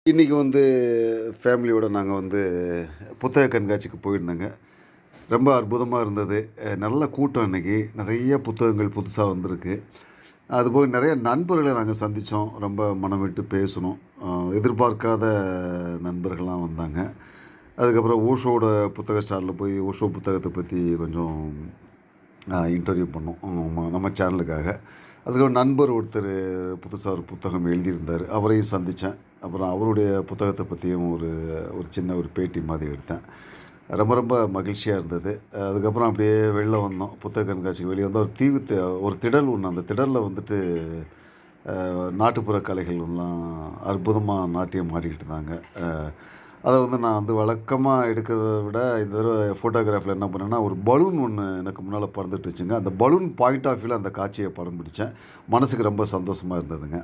இன்றைக்கி ஃபேமிலியோடு நாங்கள் புத்தக கண்காட்சிக்கு போயிருந்தோங்க. ரொம்ப அற்புதமாக இருந்தது. நல்ல கூட்டம் இன்றைக்கி. நிறைய புத்தகங்கள் புதுசாக வந்திருக்கு. அதுபோக நிறைய நண்பர்களை நாங்கள் சந்தித்தோம். ரொம்ப மனம் விட்டு பேசினோம். எதிர்பார்க்காத நண்பர்கள்லாம் வந்தாங்க. அதுக்கப்புறம் ஓஷோட புத்தக ஸ்டாலில் போய் ஓஷோ புத்தகத்தை பற்றி கொஞ்சம் இன்டர்வியூ பண்ணோம் நம்ம சேனலுக்காக. அதுக்கப்புறம் நண்பர் ஒருத்தர் புதுசாக ஒரு புத்தகம் எழுதியிருந்தார். அவரையும் சந்தித்தேன். அப்புறம் அவருடைய புத்தகத்தை பற்றியும் ஒரு ஒரு சின்ன ஒரு பேட்டி மாதிரி எடுத்தேன். ரொம்ப ரொம்ப மகிழ்ச்சியாக இருந்தது. அதுக்கப்புறம் அப்படியே வெளில வந்தோம். புத்தக கண்காட்சிக்கு வெளியே வந்தால் ஒரு திடல் ஒன்று. அந்த திடலில் நாட்டுப்புற கலைகள்லாம் அற்புதமாக நாட்டியம் ஆடிக்கிட்டு இருந்தாங்க. அதை நான் வழக்கமாக எடுக்கிறத விட இந்த தடவை ஃபோட்டோகிராஃபில் என்ன பண்ணேன்னா, ஒரு பலூன் ஒன்று எனக்கு முன்னால் பறந்துட்டுருச்சுங்க. அந்த பலூன் பாயிண்ட் ஆஃப் வியூவில் அந்த காட்சியை படம் பிடிச்சேன். மனதுக்கு ரொம்ப சந்தோஷமாக இருந்ததுங்க.